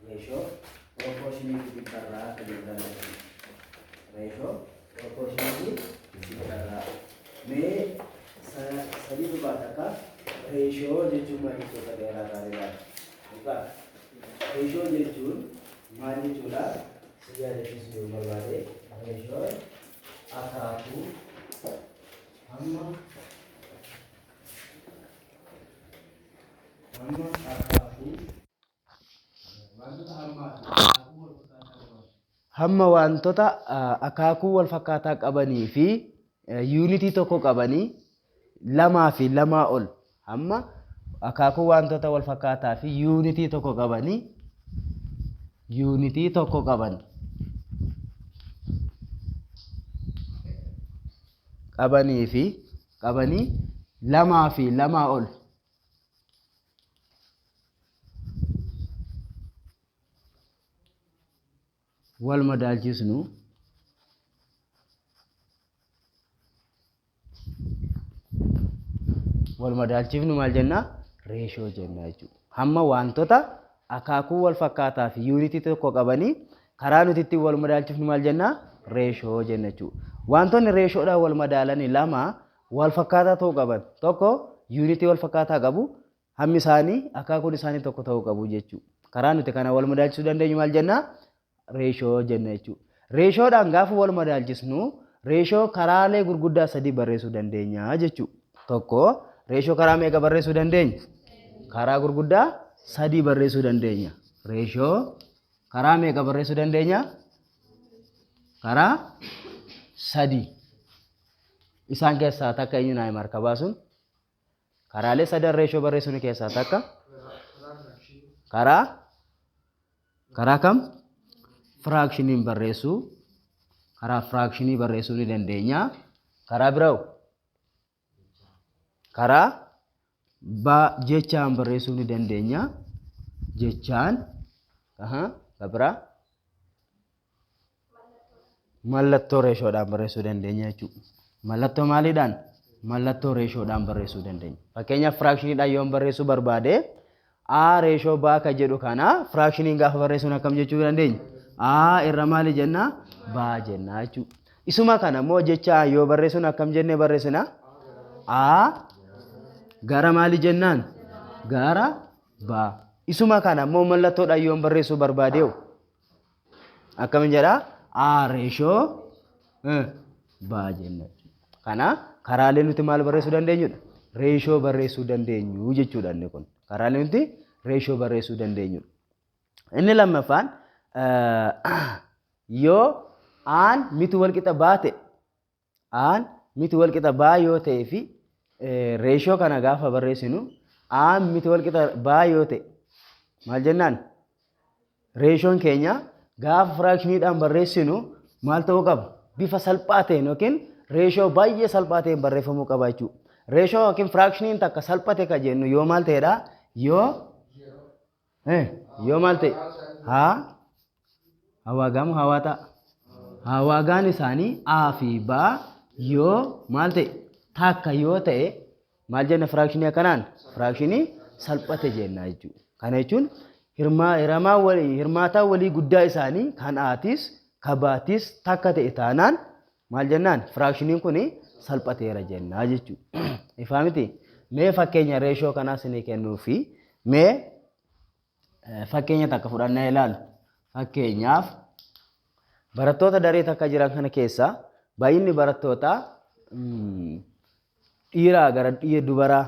ratio proportionality barraa jedhamudha. Ratio proportionality barraa. Mee sadii dubbata akka ratio jechuun maal jechuudha dheeraa gaariidhaan. Dhugaa ratio jechuun maal jechuudha? Siyaadachiisu yoo barbaade ratio akaakuu hamma hamma wantoota akaakuu wal fakkaataa qabanii fi yuunitii tokko qabanii lamaa fi lamaa ol hamma akaakuu wantoota wal fakkaataa fi yuunitii tokko qabanii qabanii lamaa fi lamaa ol wal madaalchisnu maal jenna? Reeshoo jenna jechuudha. Hamma wantoota akaakuu wal fakkaataa fi yuunitii tokko qabanii karaa nuti ittiin wal madaalchifnu maal jenna? Reeshoo jenna jechuudha. Wantoonni reeshoodhaan wal madaalanii lama wal fakkaataa ta'uu qaban. Tokko yuunitii wal fakkaataa qabu, hammi isaanii akaakuun isaanii tokko ta'uu qabu jechuudha. Karaa nuti kana wal madaalchisuu dandeenyu maal jenna? Reeshoo jenna jechuudha. Reeshoodhaan gaafa wal madaalchisnu reeshoo karaalee gurguddaa sadii barreessuu dandeenya jechuudha. Tokko reeshoo karaa meeqa barreessuu dandeenya? Karaa gurguddaa sadii barreessuu dandeenya. Reeshoo karaa meeqa barreessuu dandeenya? Karaa sadii. Isaan keessaa takka eenyu naa marka baasuun? Karaalee sadan reeshoo barreessuun keessaa takka? Karaa kam? Fraactioniin barreessuu. Karaa fraactionii barreessuu ni dandeenya. Karaa biroo? Karaa jechaan barreessuu ni dandeenya. Jechaan biraa mallattoo reeshoodhaan barreessuu dandeenya jechuudha. Mallattoo maaliidhaan? Mallattoo reeshoodhaan barreessuu dandeenya. Fakkeenyaaf fraactioniidhaan yoo barreessuu barbaade A reeshoo B ka jedhu kana fraactioniin gaafa barreessuun akkam jechuu dandeenya? A irra maali jenna? B jenna jechuudha. Isuma kana immoo jecha yoo barreessuun akkam jennee barreessina? A gara maali jennaan? Gara B. Isuma kana immoo mallattoodhaan yoo barreessuu barbaade akkam jedha? A reeshoo B jenna. Kana karaalee nuti maal barreessuu dandeenyudha? Reeshoo barreessuu dandeenyu jechuudha inni kun. Karaalee nuti reeshoo barreessuu dandeenyudha. Inni lammaffaan yoo aan miti wal qixa baate yoo ta'ee fi reeshoo kana gaafa barreessinu aan miti wal qixa baa yoo ta'e maal jennaan? Reeshoon keenya gaafa fraactioniidhaan barreessinu maal ta'uu qaba? Bifa salphaa ta'een yookiin reeshoo baay'ee salphaa ta'een barreeffamuu qaba jechuudha. Reeshoo yookiin fraactioniin takka salphate ka jennu yoo maal ta'edha? Yoo maal ta'e? Hawaagaan hawaa ta'a. Hawaagaan isaanii A fi B yoo maal ta'e? Takka yoo ta'e maal jenna fraactionii akkanaan? Fraactionii salphate jenna jechuudha. Kana jechuun hirmaataa walii guddaa isaanii kan Aatis kan Baatis takka ta'e taanaan maal jennaan? Fraactioniin kun salphateera jenna jechuudha. Ifaa miti? Mee fakkeenya reeshoo kanaas ni kennuufi mee fakkeenya takka fudhannee ilaalu. Fakkeenyaaf barattoota daree takka jiran kana keessa baay'inni barattootaa dhiiraa gara dubaraa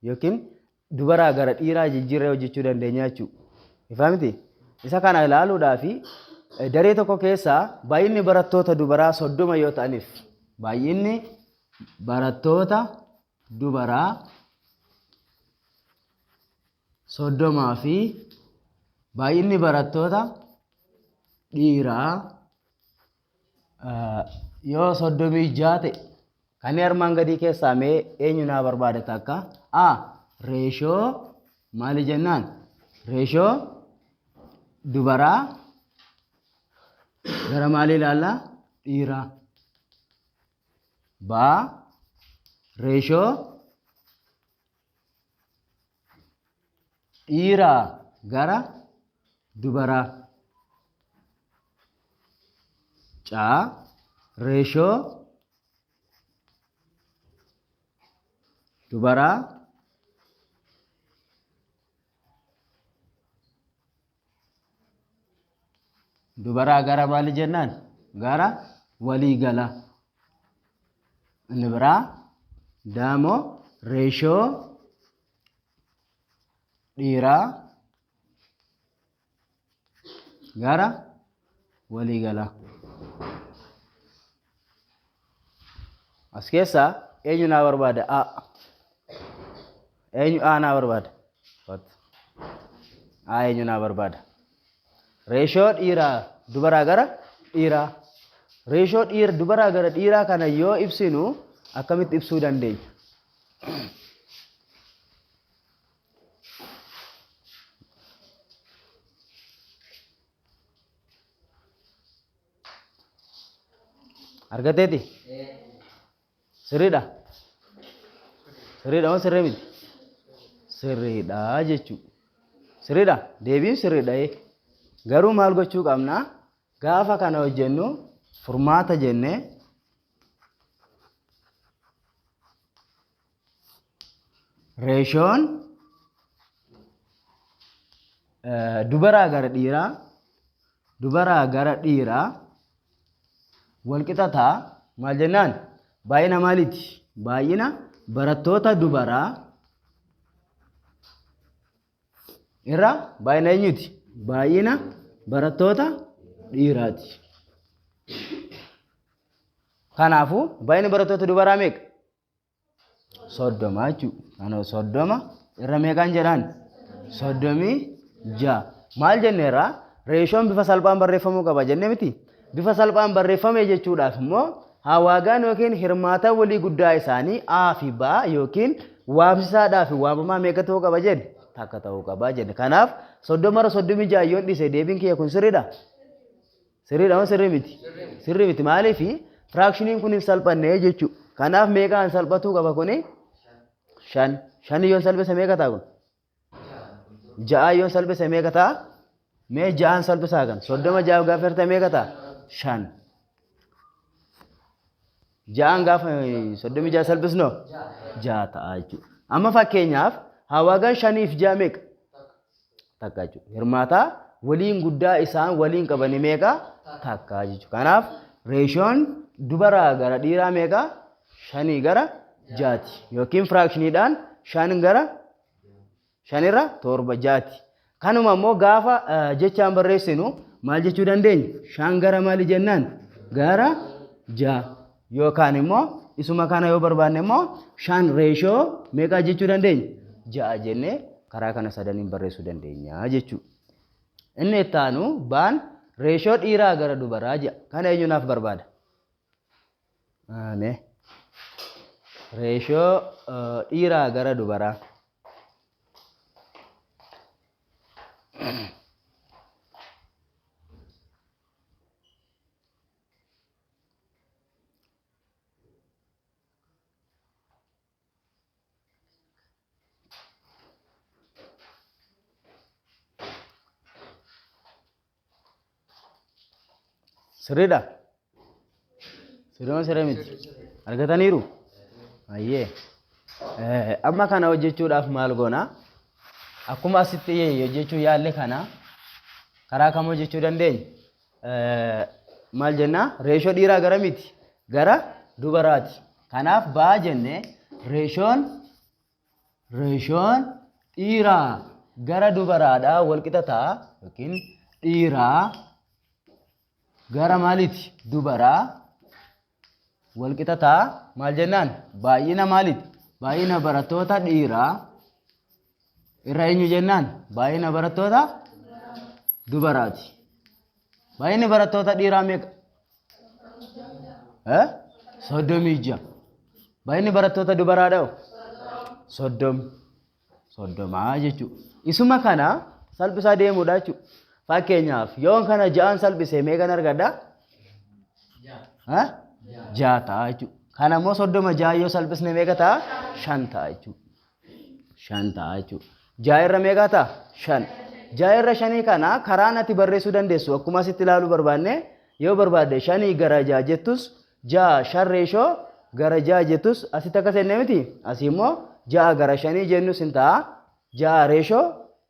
yookiin dubaraa gara dhiiraa jijjiirree hojjechuu dandeenya jechuudha. Ifaa miti? Isa kana ilaaluudhaaf daree tokko keessa baay'inni barattoota dubaraa 30 yoo ta'aniif baay'inni barattoota dubaraa 30 fi baay'inni barattoota dhiiraa yoo 36 ta'e kan armaan gadii keessaa mee eenyu naa barbaadata akka? A reeshoo maali jennaan? Reeshoo dubaraa gara maali ilaalla? Dhiiraa. B reeshoo dhiiraa gara dubara ca reeshoo dubara gara maali jennaan gara walii gala inni biraa daamoo reeshoo dhiiraa gara walii gala as keessaa eenyu naa barbaada eenyu naa barbaada eenyu naa barbaada reeshoo dhiiraa dubaraa gara dhiiraa reeshoo dubaraa gara dhiiraa kana yoo ibsinu akkamitti ibsuu dandeenya argateeti sirriidha moo sirrii miti sirriidha jechuudha sirriidha deebiin sirriidha garuu maal gochuu qabna gaafa kana hojjennu furmaata jennee reeshoon dubaraa gara dhiiraa walqixa ta'a maal jennaan baay'ina maaliiti baay'ina barattoota dubaraa irra baay'ina eenyuti baay'ina barattoota dhiiraati kanaafuu baay'ina barattoota dubaraa meeqa 30 jechuudha 30 irra meeqaan jedhaan 36 maal jenneerra reeshoon bifa salphaan barreeffamuu qaba jennee miti bifa salphaan barreeffame jechuudhaaf immoo hawaagaan yookiin hirmaata walii guddaa isaanii a fi b yookiin waamsisaadhaa fi waamamaa meeqa ta'uu qaba jenne takka ta'uu qaba jenne kanaaf 30 yoon dhiise deebiin kiyya kun sirriidha moo sirrii miti maaliif firaakshiniin kun hin salphanne jechuudha kanaaf meeqaan salphatuu qaba kuni 5 yoon salphise meeqa ta'a kun 6 yoon salphise meeqa ta'a mee 6 salphisaa kan 36 gaafa hirte meeqa ta'a 5 6 gaafa 36 salphisnoo 6 ta'a jechuudha amma fakkeenyaaf hawaagaan 5 fi 6 meeqa takka jechuudha hirmaata waliin guddaa isaan waliin qabani meeqa takka jechuudha kanaaf reeshoon dubaraa gara dhiiraa meeqa 5 gara 6 yookiin firaakshiniidhaan 5 gara 5 irra 7 6 kanuma immoo gaafa jechaan barreessinu maal jechuu dandeenya 5 gara maali jennaan gara 6 yookaan immoo isuma kana yoo barbaanne immoo 5 reeshoo meeqa jechuu dandeenya 6 jennee karaa kana sadaniin barreessuu dandeenya jechuudha inni itti aanu baan reeshoo dhiiraa gara dubaraa jedha kana eenyunaaf barbaada reeshoo dhiiraa gara dubaraa sirriidha sirrii miti argataniiru ayyee amma kana hojjechuudhaaf maal goona akkuma asitti hojjechuu yaalle kana karaa kam hojjechuu dandeenya maal jennaa reeshoo dhiiraa gara miti gara dubaraati kanaaf baa jenne reeshoon dhiiraa gara dubaraadhaa walqixa ta'a yookiin dhiiraa gara maaliiti dubaraa walqixa ta'a maal jennaan baay'ina maaliiti baay'ina barattoota dhiiraa irra eenyu jennaan baay'ina barattoota dubaraati baay'inni barattoota dhiiraa meeqa 36 baay'inni barattoota dubaraadhaa 30 jechuudha isuma kana salphisaa deemuudha jechuudha fakkeenyaaf yoon kana 6 salphisee meeqan argadha 6 ta'a jechuudha kana immoo 36 yoo salphisne meeqa ta'a 5 ta'a jechuudha 6 irra meeqa ta'a 5 jaayirra shanii kana karaan ati barreessuu dandeessu akkuma asitti ilaaluu barbaanne yoo barbaadde shanii gara jaa jettus jaa shan reeshoo gara jaa jettus asitti akkas jennee miti asii immoo jaa gara shanii jennus hin ta'a jaa reeshoo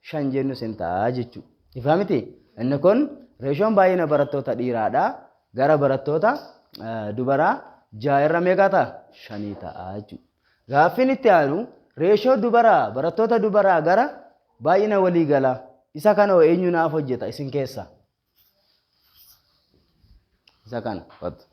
shan jennus hin ta'a jechuudha. Ifaa miti inni kun reeshoon baay'ina barattoota dhiiraadha gara barattoota dubaraa jaayirra meeqa ta'a shanii ta'a jechuudha. Gaaffiin itti aanu reeshoo dubaraa barattoota dubaraa gara baay'ina walii galaa isa kana eenyu naaf hojjeta isin keessa isa kana wattu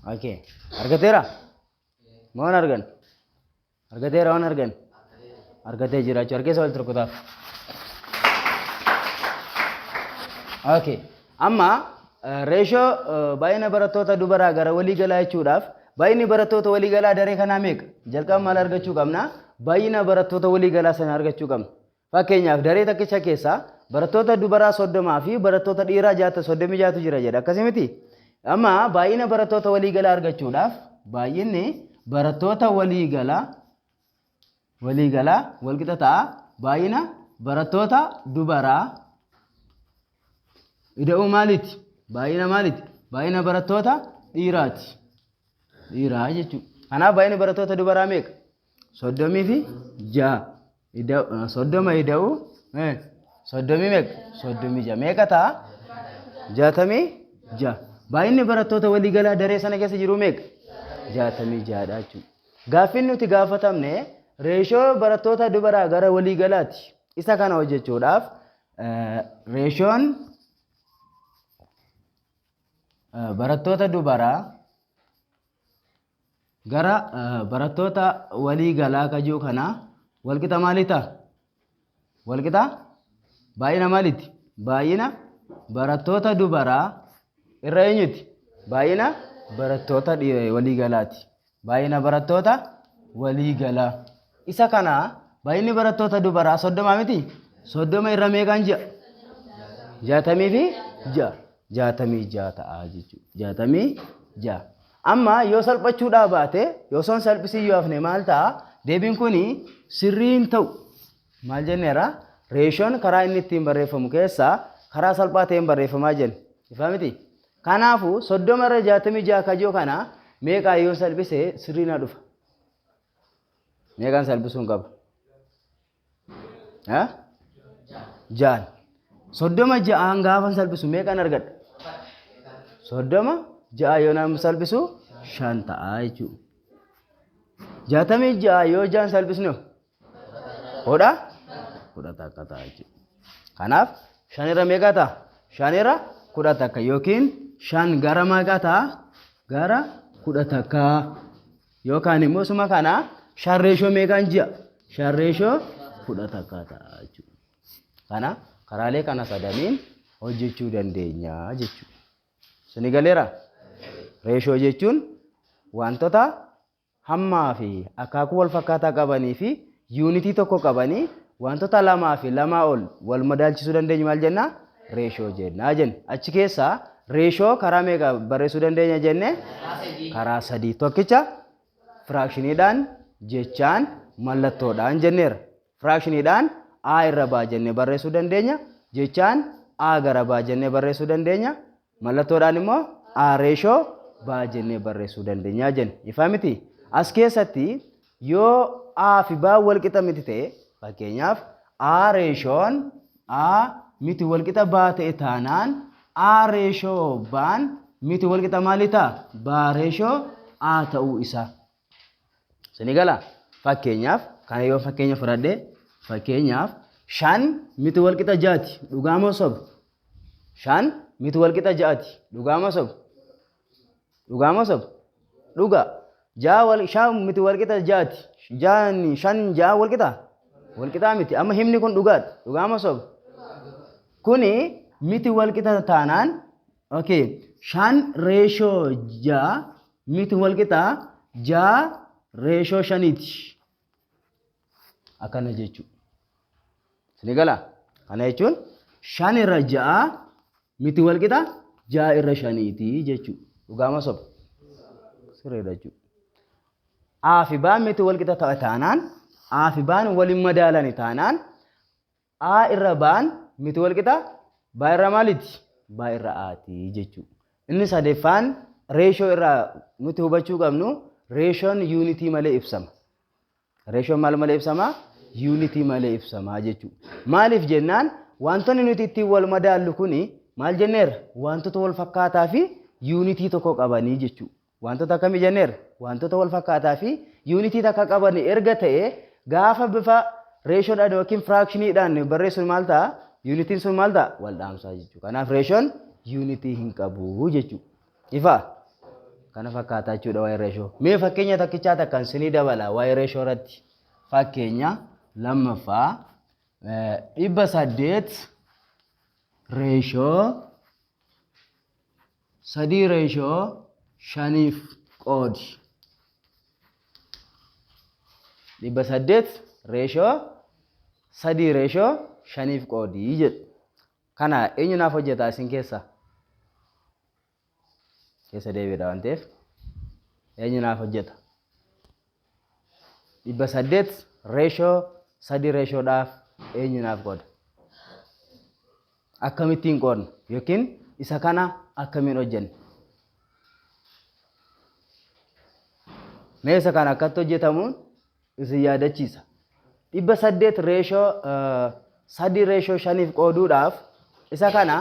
Oke, argateera? Mohon argan? Argateera mohon argan? Argatee jiraachuu argee wal turkutaaf. Oke, amma reeshoo baay'ina barattoota dubaraa gara walii galaa jechuudhaaf baay'inni barattoota walii galaa daree kanaa meeqa? Jalqaba maal argachuu qabna? Baay'ina barattoota walii galaa sana argachuu qabna. Fakkeenyaaf daree takkicha keessaa barattoota dubaraa 30 fi barattoota dhiiraa 36 jira jedha. Akkasii miti? Amma baay'ina barattoota walii galaa argachuudhaaf baay'inni barattoota walii galaa wal qixa ta'a baay'ina barattoota dubaraa ida'uu maaliiti? Baay'ina maaliiti? Baay'ina barattoota dhiiraati. Dhiiraa jechuudha. Kanaaf baay'inni barattoota dubaraa meeqa? 36. 30 ida'uu 30 meeqa? 36 meeqa ta'a? 66. Baay'inni barattoota walii galaa daree sana keessa jiru meeqa? 66 dha jechuudha. Gaaffiin nuti gaafatamne reeshoo barattoota dubaraa gara walii galaati. Isa kana hojjechuudhaaf reeshoon barattoota dubaraa gara barattoota walii galaa kajuu kana wal qixa maalii ta'a? Wal qixa baay'ina maaliiti? Baay'ina barattoota dubaraa irra eenyuti? Baay'ina barattoota walii galaati. Baay'ina barattoota walii galaa. Isa kana baay'inni barattoota dubaraa 30 miti? 30 irra meeqaan ji'a? 60 fi 6. 66 ta'a jechuudha. 66. Amma yoo salphachuudhaa baate yoo son salphisii yoo hafne maal ta'a? Deebiin kuni sirriin ta'u maal jenneera? Reeshoon karaa inni ittiin barreeffamu keessaa karaa salphaa ta'een barreeffamaa jenna. Ifaa miti? Kanaafu 30 irra 66 kajoo kana meeqaa yoo salphise sirriin dhufa? Meeqaan salphisuun qaba? Jaan. 36 gaafan salphisu meeqaan argadha? 36 yoo nama salphisu 5 ta'a jechuudha. 66 yoo jaan salphisnu hodha? Hodha takka ta'a jechuudha. Kanaaf 5 irra meeqa ta'a? 5 irra 10 takka yookiin 5 gara meeqa ta'a? Gara 10 takka. Yookaan immoo suma kana 5 reeshoo meeqaan ji'a? 5 reeshoo 10 takka ta'a jechuudha. Kana karaalee kana sadaniin hojjechuu dandeenya jechuudha. Sini galeera? Reeshoo jechuun wantoota hammaa fi akaakuu wal fakkaataa qabanii fi yuunitii tokko qabanii wantoota lamaa fi lamaa ol wal madaalchisuu dandeenyu maal jenna? Reeshoo jenna jenna. Achi keessaa reeshoo karaa meeqa barreessuu dandeenya jenne? Karaa sadii. Tokkicha firaakshiniidhaan jechaan mallattoodhaan jenneera. Firaakshiniidhaan A irra baa jennee barreessuu dandeenya. Jechaan A gara baa jennee barreessuu dandeenya. Mallattoodhaan immoo A reeshoo baa jennee barreessuu dandeenya jenna. Ifaa miti? As keessatti yoo A fi baa wal qixa miti ta'e fakkeenyaaf A reeshoon A miti wal qixa baa ta'e taanaan A reeshoo baan miti wal qixa maalii ta'a? Baa reeshoo A ta'uu isaa. Sini gala fakkeenyaaf kana yoo fakkeenya fudhadhe fakkeenyaaf 5 miti wal qixa 6 dhugaa moo soba? 5 miti wal qixa 6 dhugaa moo soba? Dhugaa moo soba? Dhugaa. 5 miti wal qixa 6 5 6 wal qixa? Wal qixa miti. Amma himni kun dhugaadha. Dhugaa moo soba? Kuni miti wal qixa taanaan okay 5 reeshoo 6 miti wal qixa 6 reeshoo 5ti. Akkana jechuudha. Sini gala kana jechuun 5 irra 6 miti wal qixa 6 irra 5ti jechuudha. Dhugaa moo soba? Sirreedha jechuudha. A fi B miti wal qixa taanaan A fi B waliin madaalani taanaan A irra B miti wal qixa B irra maaliti? B irra Ati jechuudha. Inni sadeeffaan reeshoo irraa nuti hubachuu qabnu reeshoon yuunitii malee ibsama. Reeshoon maal malee ibsama? Yuunitii malee ibsama jechuudha. Maaliif jennaan wantoonni nuti ittiin wal madaallu kuni maal jenneera? Wantoota wal fakkaataa fi yuunitii tokko qabanii jechuudha. Wantoota akkamii jenneera? Wantoota wal fakkaataa fi yuunitii takka qabanii erga ta'e gaafa bifa reeshoodhaan yookiin firaakshiniidhaan barreessuun maal ta'a? Yuunitiin sun maal ta'a? Wal dhaamsaa jechuudha. Kanaaf reeshoon yuunitii hin qabu jechuudha. Ifa kana fakkaataa jechuudha waa'ee reeshoo. Mee fakkeenya takkichaa takkaan sinii dabala waa'ee reeshoo irratti. Fakkeenya lammaffaa 800 reeshoo 3 reeshoo 5 qoodi. 800 reeshoo 3 reeshoo 5 qoodi jedhu. Kana eenyu naaf hojjeta isin keessaa? Keessa deebiidha waan ta'eef eenyu naaf hojjeta? 800 reeshoo 3 reeshoodhaaf eenyu naaf qooda? Akkamittiin qoodna yookiin isa kana akkamiin hojjenna? Mee isa kana akkatti hojjetamuun isin yaadachiisa. 800 reeshoo 3 reeshoo 5 qooduudhaaf isa kana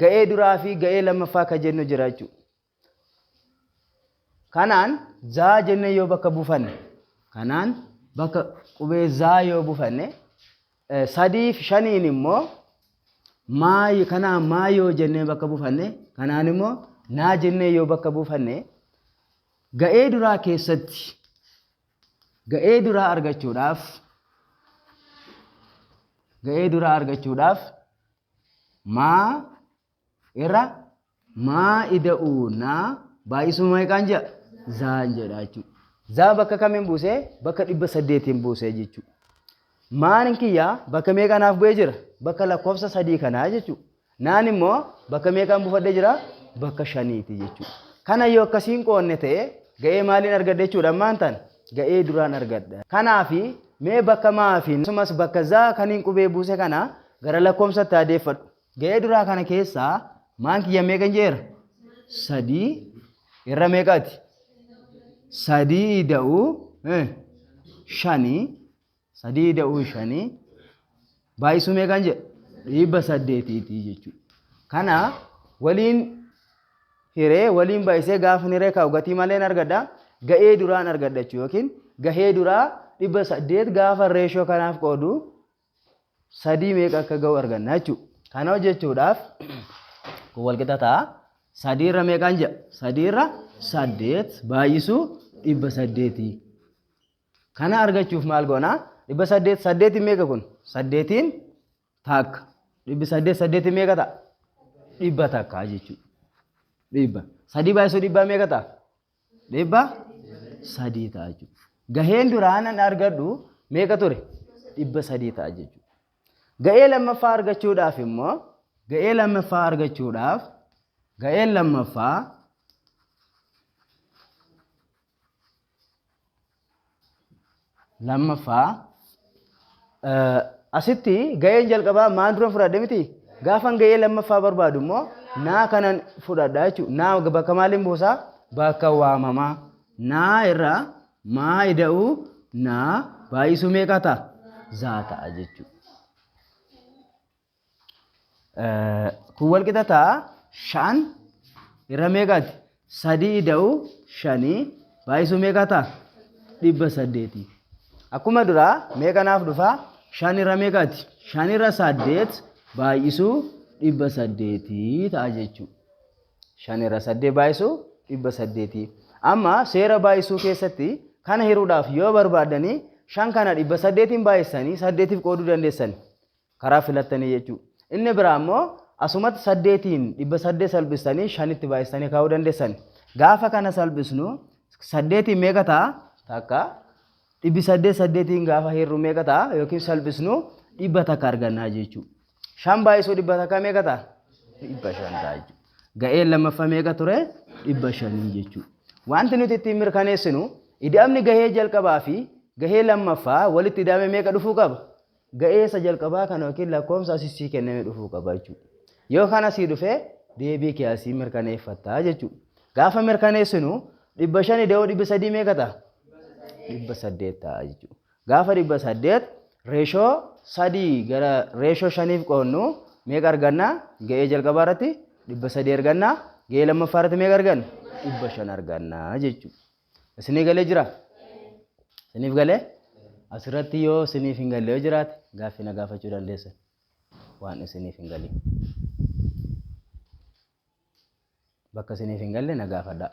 ga'ee duraa fi ga'ee lammaffaa ka jennu jira jechuudha. Kanaan zaa jennee yoo bakka buufanne kanaan bakka qubee zaa yoo buufanne 3 fi 5 immoo kanaan maa yoo jennee bakka buufanne kanaan immoo naa jennee yoo bakka buufanne ga'ee duraa keessatti ga'ee duraa argachuudhaaf maa irra maa ida'uu naa baay'isuu meeqaan jedha? Zaan jedha jechuudha. Zaa bakka kamiin buusee? Bakka 800 buusee jechuudha. Maan kiyyaa bakka meeqanaaf bu'ee jira? Bakka lakkoofsa 3 kanaa jechuudha. Naan immoo bakka meeqaan buufadhee jira? Bakka 5ti jechuudha. Kana yoo akkasiin qoonne ta'e ga'ee maaliin argadde jechuudha ammaan tan? Ga'ee duraan argadda. Kanaafi mee bakka maafi akkasumas bakka zaa kaniin qubee buuse kana gara lakkoofsatti adeeffadhu. Ga'ee duraa kana keessaa maan kiyya meeqan jeera? 3 irra meeqaati? 3 da'uu 5 3 da'uu 5 baay'isuu meeqan jedha? 800ti jechuudha. Kana waliin hiree waliin baay'isee gaafa hiree kaa'u gatii malee argadda? Ga'ee duraan argadda jechuudha yookiin gahee duraa 800 gaafa reeshoo kanaaf qoodu 3 meeqa akka ga'u arganna jechuudha. Kana hojjechuudhaaf kun wal qixa ta'a. 3 irra meeqaan jedha? 3 irra 8 baay'isuu 800ti. Kana argachuuf maal goona? 800 meeqa kun? 8 takka. 800 meeqa ta'a? 100 takka jechuudha. 100. 3 baay'isuu 100 meeqa ta'a? 3 ta'a jechuudha. Gaheen duraan an argadhu meeqa ture? 300 ta'a jechuudha. Ga'ee lammaffaa argachuudhaaf immoo ga'ee lammaffaa asitti ga'een jalqabaa maan dura fudhadhe miti? Gaafan ga'ee lammaffaa barbaadu immoo naa kanan fudhadha jechuudha. Naa bakka maaliin buusaa? Bakka waamamaa. Naa irraa maa ida'uu naa baay'isuu meeqa ta'a? Zaa ta'a jechuudha. Kun wal qixa ta'a 5 irra meeqaati? 3 ida'uu 5 baay'isuu meeqa ta'a? dhibba saddeetii. Akkuma duraa meeqanaaf dhufaa? 5 irra meeqaati? 5 irra 8 baay'isuu dhibba saddeetii ta'a jechuudha. 5 irra 8 baay'isuu dhibba saddeetii. Amma seera baay'isuu keessatti kana hiruudhaaf yoo barbaadanii 5 kana dhibba saddeetiin baay'isanii 8tiif qooduu dandeessan karaa filattanii jechuudha. Inni biraa immoo asumatti 8tiin dhibba 8 salphistanii 5tti baay'isanii kaa'uu dandeessan. Gaafa kana salphisnu 8tiin meeqa ta'a? Takka. Dhibbi 8tiin gaafa hirru meeqa ta'a? Yookiin salphisnu dhibba takka argannaa jechuudha. 5 baay'isuu dhibba takka meeqa ta'a? Dhibba 5 ta'a jechuudha. Ga'een lammaffaa meeqa ture? Dhibba 5 jechuudha. Wanti nuti ittiin mirkaneessinu ida'amni gahee jalqabaa fi gahee lammaffaa walitti ida'ame meeqa dhufuu qaba? Gahee isa jalqabaa kana yookiin lakkoofsa asii kenname dhufuu qaba jechuudha. Yoo kana sii dhufee deebii kee asii mirkaneeffattaa jechuudha. Gaafa mirkaneessinu dhibba 5 ida'uu dhibba 3 meeqa ta'a? Dhibba 8 ta'a jechuudha. Gaafa dhibba 8 reeshoo 3 gara reeshoo 5f qoonnu meeqa arganna? Ga'ee jalqabaa irratti dhibba 3 arganna. Ga'ee lammaffaa irratti meeqa arganna? Dhibba 5 arganna jechuudha. Isinii galee jira? Isiniif galee? Asirratti yoo isiniif hin galle yoo jiraate gaaffii na gaafachuu dandeessan. Waan isiniif hin galle. Bakka isiniif hin galle na gaafadhaa.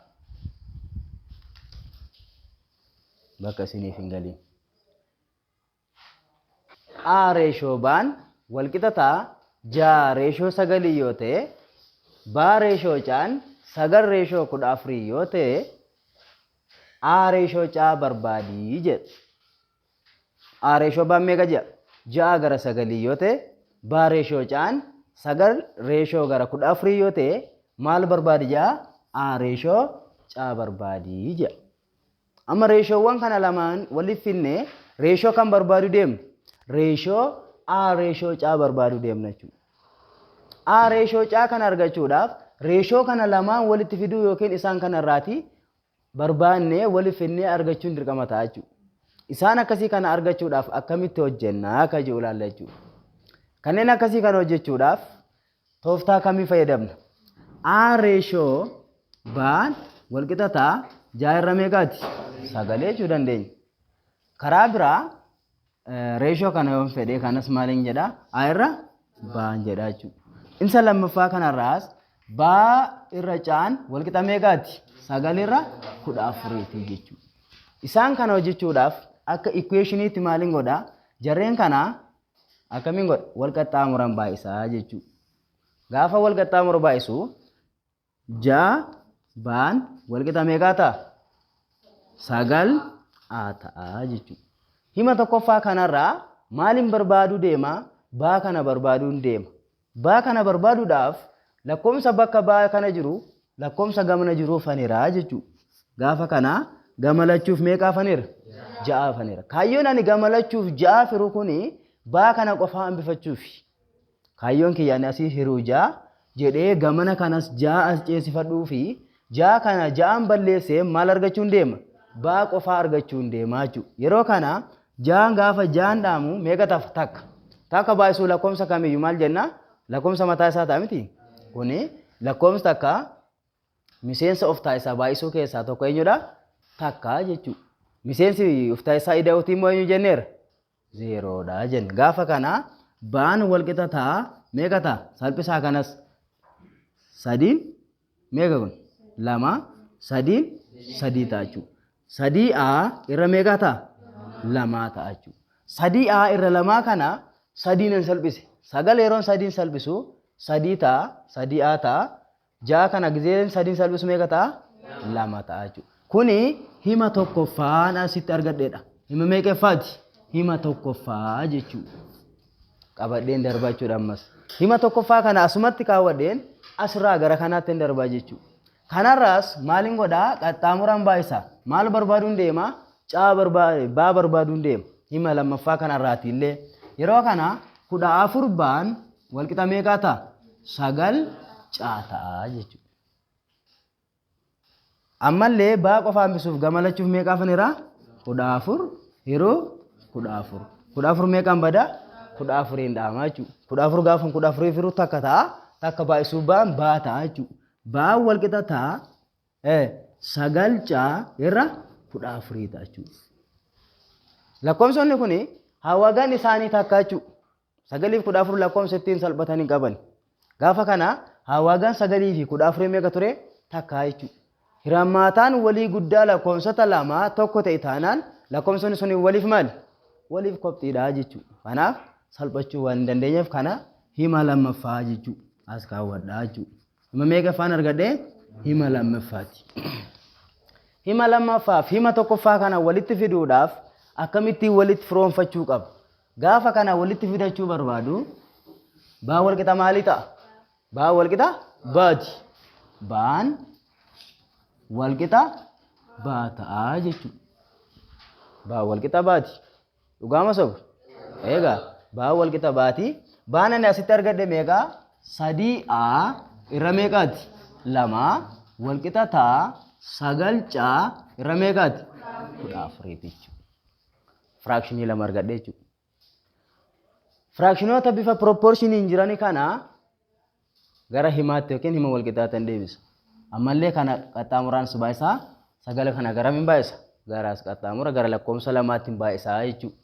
Bakka isiniif hin galle. A reeshoo baan walqixa ta'a 6 reeshoo 9 yoo ta'e B reeshoo caan 9 reeshoo 14 yoo ta'e A reeshoo caa barbaadii jedha. A reeshoo baan meeqa jedha? 6 gara 9 yoo ta'e B reeshoo caan 9 reeshoo gara 14 yoo ta'e maal barbaadi jedha? A reeshoo caa barbaadii jedha. Amma reeshoowwan kana lamaan waliif finne reeshoo kan barbaadu deemna? Reeshoo A reeshoo caa barbaadu deemna jechuudha. A reeshoo caa kana argachuudhaaf reeshoo kana lamaan walitti fiduu yookiin isaan kana irraati barbaannee waliif finnee argachuun dirqama ta'a jechuudha. Isaan akkasii kana argachuudhaaf akkamitti hojjennaa akka jiru ilaalla jechuudha. Kanneen akkasii kana hojjechuudhaaf tooftaa kamii fayyadamna? A reeshoo baan walqixa ta'a 6 irra meeqaati? 9 jechuu dandeenya. Karaa biraa reeshoo kana yoo fedhe kanas maaliin jedha? A irra baan jedha jechuudha. Insa lammaffaa kanarraas baa irra caan walqixa meeqaati? 9 irra 14 jechuudha. Isaan kana hojjechuudhaaf akka equationiitti maaliin godha? Jarreen kana akkamiin godha? Wal qaxxaamuran baay'isaa jechuudha. Gaafa wal qaxxaamuru baay'isu 6 baan walqixa meeqaa ta'a? 9 A ta'a jechuudha. Hima tokkoffaa kanarraa maaliin barbaaduu deema? Baa kana barbaaduun deema. Baa kana barbaaduudhaaf lakkoomsa bakka baa kana jiru lakkoomsa gamana jiru faniraa jechuudha. Gaafa kana gamalachuuf meeqa faniira? 6 faniira. Kaayyoon ani gamalachuuf 6 firu kuni baa kana qofaa hambifachuuf. Kaayyoon kiyyaan asii hiruu 6 jedhee gamana kanas 6 as ceesifadhuu fi 6 kana 6 balleessee maal argachuun deema? Baa qofaa argachuun deemaa jechuudha. Yeroo kana 6 gaafa 6 dhaamu meeqa ta'a? Takka. Takka baay'isuu lakkoomsa kamiyyuu maal jenna? Lakkoomsa mataa isaa ta'a miti. Kuni lakkoomsa takka miseensa of taayisaa baay'isuu keessaa tokko eenyudha? Takka jechuudha. Miseensi of taayisaa ida'uutii immoo eenyu jenneera? 0dha jenna. Gaafa kana baan walqixa ta'a meeqa ta'a? Salphisaa kanas 3 meeqa kun? 2 3 3 ta'a jechuudha. 3A irra meeqa ta'a? 2 ta'a jechuudha. 3A irra 2 kana 3 nan salphise. 9 yeroon 3 salphisu 3 ta'a, 3A ta'a. 6 kana gizeen 3 salphisu meeqa ta'a? 2 ta'a jechuudha. Kuni hima tokkoffaan asitti argadheedha. Hima meeqaffaati? Hima tokkoffaa jechuudha. Qabadheen darbaa jechuudha ammas. Hima tokkoffaa kana asumatti kaawwadheen asirraa gara kanaatti darbaa jechuudha. Kanarraas maaliin godhaa? Qaxxaamuraan baay'isaa. Maal barbaaduun deema? Baa barbaaduun deema. Hima lammaffaa kanarraati illee. Yeroo kana 14 baan walqixa meeqaa ta'a? 9 ta'a jechuudha. Ammallee baa qofa hambisuuf gamalachuuf meeqaa faniraa? 14 yeroo 14. 14 meeqaan bada? 14 dhaamaa jechuudha. 14 gaafa 14 firuu takka ta'a. Takka baay'isuu baan baa ta'a jechuudha. Baa walqixa ta'a 9 irra 14 ta'a jechuudha. lakkoomsonni kun hawaagaan isaanii takkaachuu 914 lakkoomsa ittiin salphatanii qaban. Gaafa kana hawaagaan 914 meeqa ture takkaa jechuudha. Hirmaataan walii guddaa lakkoomsota lama tokko ta'e taanaan lakkoomsonni sun waliif maali? Waliif kophiidha jechuudha. Kanaaf salphachuu waan hin dandeenyeef kana hima lammaffaa jechuudha. As kaawwadhaa jechuudha. Hima meeqaffaan argadhee? Hima lammaffaati. Hima lammaffaa fi hima tokkoffaa kana walitti fiduudhaaf akkamittiin walitti firoomfachuu qaba? Gaafa kana walitti fidachuu barbaadu baa wal qixa maalii ta'a? Baa wal qixa baati. Baan wal qixa baa ta'a jechuudha. Baa wal qixa baati. Dhugaama soba? Eegaa baa wal qixa baati. Baan ani asitti argadhe meeqaa? 3a irra meeqaati? 2 wal qixa ta'a 9 irra meeqaati? 14 jechuudha. Fraakshinii lama argadhe jechuudha. Fraakshinoota bifa proportioniin jirani kana gara himaatti yookiin hima wal qixaatan deebisa. Ammallee kana qaxxaamuraan baay'isaa 9 kana garamiin baay'isa? Garaas qaxxaamura gara lakkoomsa lamaatti baay'isaa jechuudha.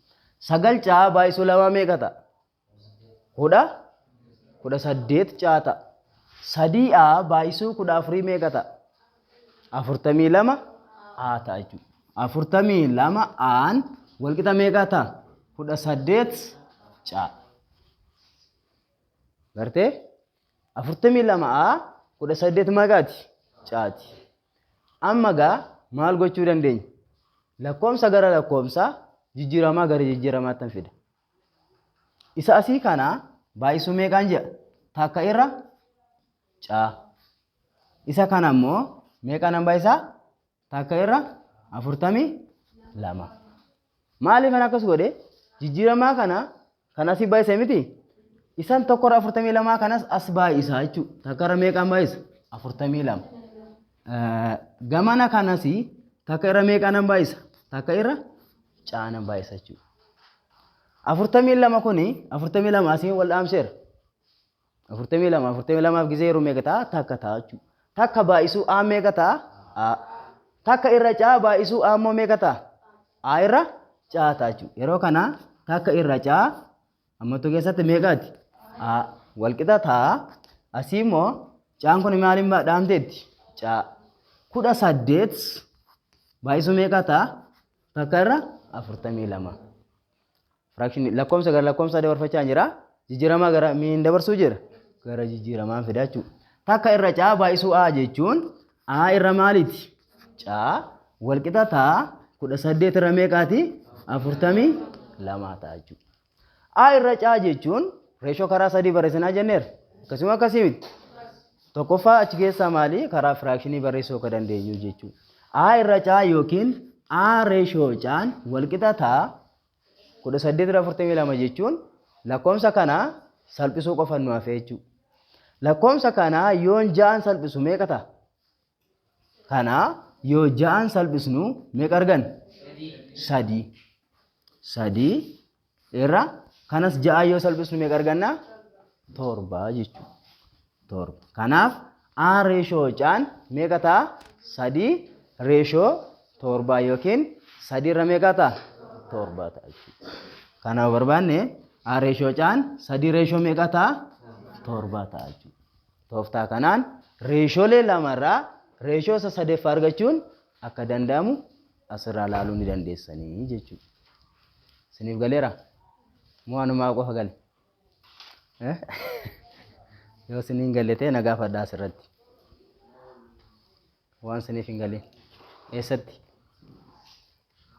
9 caa baay'isuu 2 meeqa ta'a? 18 caa ta'a. 3a baay'isuu 14 meeqa ta'a? 42 a ta'a jechuudha. 42 aan wal qixa meeqa ta'a? 18 caa. Gartee 42a 18 meeqaati? Caati. Amma gaa maal gochuu dandeenya? Lakkoomsa gara lakkoomsa jijjiiramaa gara jijjiiramaatti fida. Isa asii kana baay'isuu meeqaan jedha? Takka irra caa. Isa kana immoo meeqaan baay'isaa? Takka irra 42. Maaliif akkas godhe? Jijjiiramaa kana asii baay'isee miti? Isaan tokko irra 42 kanas as baay'isaa jechuudha. Takka irra meeqaan baay'isa? 42. Gamana kanas takka irra meeqaan baay'isa? Takka irra caanan baay'isa jechuudha. 42 kuni 42 asii wal dhaamseera. 42 gizee yeroo meeqa ta'a? Takka ta'a jechuudha. Takka baay'isuu a meeqa ta'a? A. Takka irra caa baay'isuu a immoo meeqa ta'a? A irra caa ta'a jechuudha. Yeroo kana takka irra caa ammattuu keessatti meeqaati? A wal qixa ta'a. Asii immoo caan kun maaliin dhaamteetti? Caa 18 baay'isuu meeqa ta'a? Takka irra 42. Fraakshinii lakkoomsa gara lakkoomsa dabarfachaa jira. Jijjiiramaa gara miin dabarsuu jira. Gara jijjiiramaan fida jechuudha. Takka irra caa baay'isuu a jechuun a irra maaliiti? Caa wal qixa ta'a 18 irra meeqaati? 42 ta'a jechuudha. A irra caa jechuun reeshoo karaa 3 barreessinaa jenneera. Akkasuma akkasii miti. Tokkoffaa achi keessaa maali? Karaa firaakshinii barreessuu akka dandeenyu jechuudha. A irra caa yookiin A reeshoo caan wal qixa ta'a 18 irra 42 jechuun lakkoomsa kana salphisuu qofa nu hafe jechuudha. Lakkoomsa kana yoon ja'an salphisu meeqa ta'a? Kana yoo ja'an salphisnu meeqa argan? 3. 3 irra kanas ja'a yoo salphisnu meeqa arganna? 7 jechuudha. 7. Kanaaf A reeshoo caan meeqa ta'a? 3 reeshoo 7 yookiin 3 irra meeqa ta'a? 7 ta'a jechuudha. Kanaaf barbaanne A reeshoo caan 3 reeshoo meeqa ta'a? 7 ta'a jechuudha. Tooftaa kanaan reeshoolee lamarraa reeshoo isa sadeeffaa argachuun akka danda'amu asirraa ilaaluu ni dandeessanii jechuudha. Isiniif galeera? Moo anumaa qofa gale? Yoo isiniin galle ta'e na gaafadhaa asirratti. Waan isiniif hin galeen. Eessatti?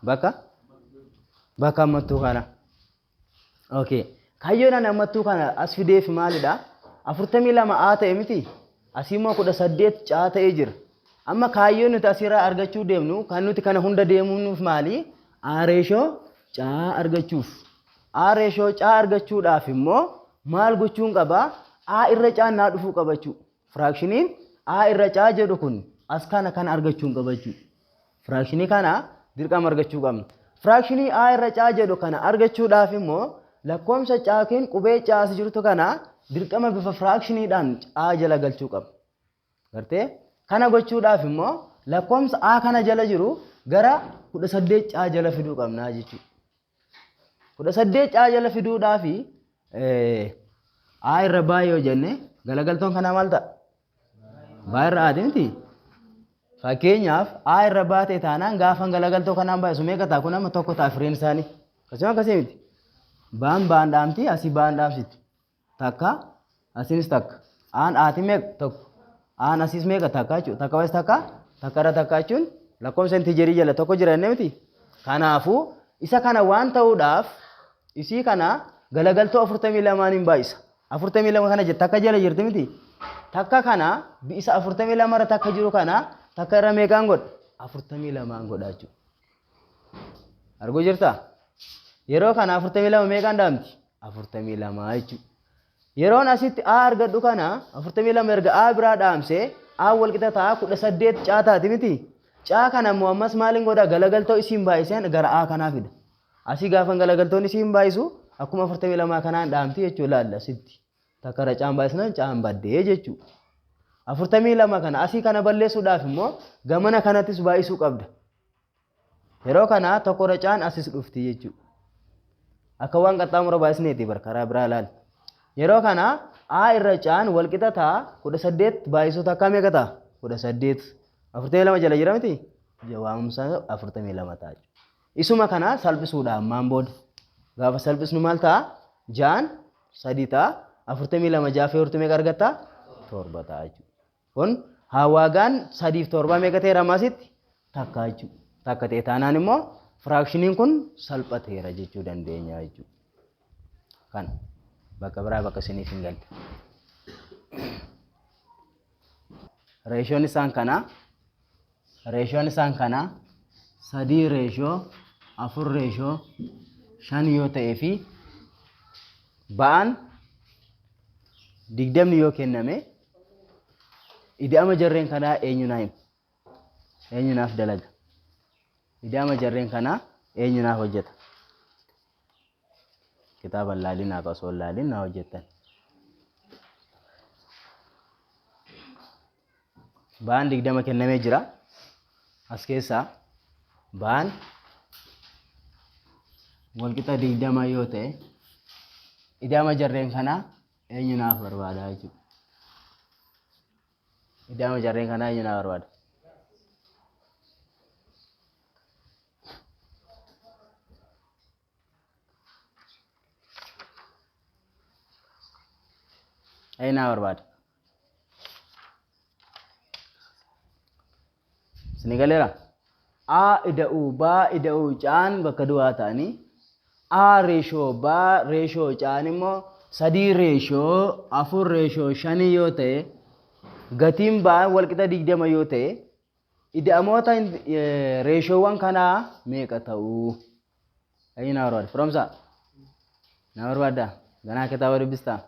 Bakka ammattuu kana. Okay. Kaayyoon ammattuu kana as fideef maalidha? 42 A ta'e miti? Asii immoo 18 caa ta'ee jira. Amma kaayyoon nuti asirraa argachuu deemnu kan nuti kana hunda deemuuf maali? A reeshoo caa argachuuf. A reeshoo caa argachuudhaaf immoo maal gochuun qaba? A irra caa naa dhufuu qaba jechuudha. Firaakshiniin A irra caa jedhu kun as kana argachuun qaba jechuudha. Firaakshini kana dirqama argachuu qabna. Firaakshini A irra caa jedhu kana argachuudhaaf immoo lakkoomsa caakiin qubee caas jirtu kana dirqama bifa firaakshiniidhaan A jala galchuu qaba. Gartee kana gochuudhaaf immoo lakkoomsa A kana jala jiru gara 18 caa jala fiduu qabna jechuudha. kudha saddeet caa jala fiduudhaafi A irra baa yoo jenne galagaltoon kanaa maal ta'a? Baa irra aati miti. Fakkeenyaaf A irra baate taanaan gaafan galagaltoo kanaan baay'isu meeqa ta'a? Kun amma tokko ta'a fireen isaanii. Akkasii miti. Baan dhaamti asii baan dhaamsiti. Takka asiinis takka. Aan aati meeqa tokko. Aan asiis meeqa takka jechuudha. Takka wayiis takka takkarra takka jechuun lakkoofsa intijerii jala tokko jira jennee miti. Kanaafuu isa kana waan ta'uudhaaf isii kana galagaltoo 42 hin baay'isa. 42 kana takka jala jirti miti. Takka kana isa 42 irra takka jiru kana takka irra meeqaan godha? 42 godha jechuudha. Arguu jirtaa? Yeroo kana 42 meeqaan dhaamti? 42 jechuudha. Yeroon asitti A argadhu kana 42 erga A biraa dhaamsee A wal qixa ta'a 18 caa taati miti. Caa kana immoo ammas maaliin godha? Galagaltoo isiin baay'iseen gara A kanaa fida. Asii gaafan galagaltoon isiin baay'isu akkuma 42 kanaan dhaamti jechuudha laalla asitti. Takka irra caan baay'isnaan caan baddee jechuudha. 42 kana asii kana balleessuudhaaf immoo gamana kanattis baay'isuu qabda. Yeroo kana tokko irra caan asis dhufti jechuudha. Akka waan qaxxaamura baay'isneeti bar karaa biraa laalla. Yeroo kana A irra caan wal qixa ta'a 18 baay'isuu takka meeqa ta'a? 18. 42 jala jira miti? Jawaamumsa 42 ta'a. Isuma kana salphisuudhaan maan booda. Gaafa salphisnu maal ta'a? Jaan 3 ta'a. 42 jaafee hortu meeqa argatta? 7 ta'a jechuudha. Kun hawaagaan 3 fi 7 meeqa ta'e ramaasitti? Takka jechuudha. Takka ta'e taanaan immoo firaakshiniin kun salphateera jechuu dandeenya jechuudha. Kan bakka biraa bakka isiniif hin galle. Reeshoon isaan kana 3 reeshoo 4 reeshoo 5 yoo ta'ee fi ba'aan 20 yoo kenname ida'ama jarreen kanaa eenyunaaf dalaga? Ida'ama jarreen kanaa eenyunaaf hojjeta? Kitaaba laalinaaf osoo laalin naa hojjettan. Ba'aan 20 kennamee jira. As keessaa ba'aan walqixa 20 yoo ta'e ida'ama jarreen kanaa eenyunaaf barbaada jechuudha. Ida'ama jarreen kanaa eenyunaaf barbaada? Eenyunaaf barbaada? Isin galeera? A ida'uu baa ida'uu caan bakka du'aa ta'anii A reeshoo baa reeshoo caan immoo 3 reeshoo 4 reeshoo 5 yoo ta'e gatiin baa walqixa 20 yoo ta'e ida'amoota reeshoowwan kanaa meeqa ta'uu? Eenyunaaf barbaada? Firoomsaa? Naa barbaadda? Ganaa kitaaba dubbistaa?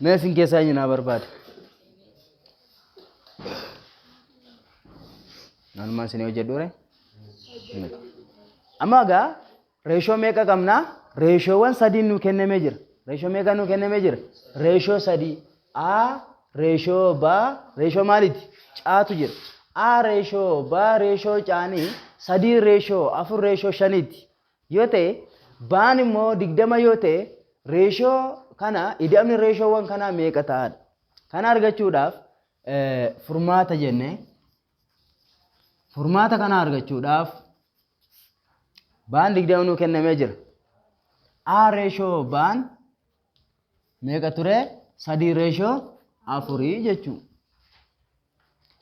Mee isin keessaa eenyunaaf barbaada? Naannoon isin hojjedhu ree? Amma egaa reeshoo meeqa qabnaa? Reeshoowwan 3 nu kennamee jira. Reeshoo meeqa nu kennamee jira? Reeshoo 3. A reeshoo baa reeshoo maaliiti? Caatu jira. A reeshoo baa reeshoo caanii 3 reeshoo 4 reeshoo 5ti. Yoo ta'e baan immoo 20 yoo ta'e reeshoo kana ida'amni reeshoowwan kanaa meeqa ta'adha? Kana argachuudhaaf furmaata jennee furmaata kana argachuudhaaf baan 20 nu kennamee jira. A reeshoo baan meeqa ture? 3 reeshoo 4 jechuudha.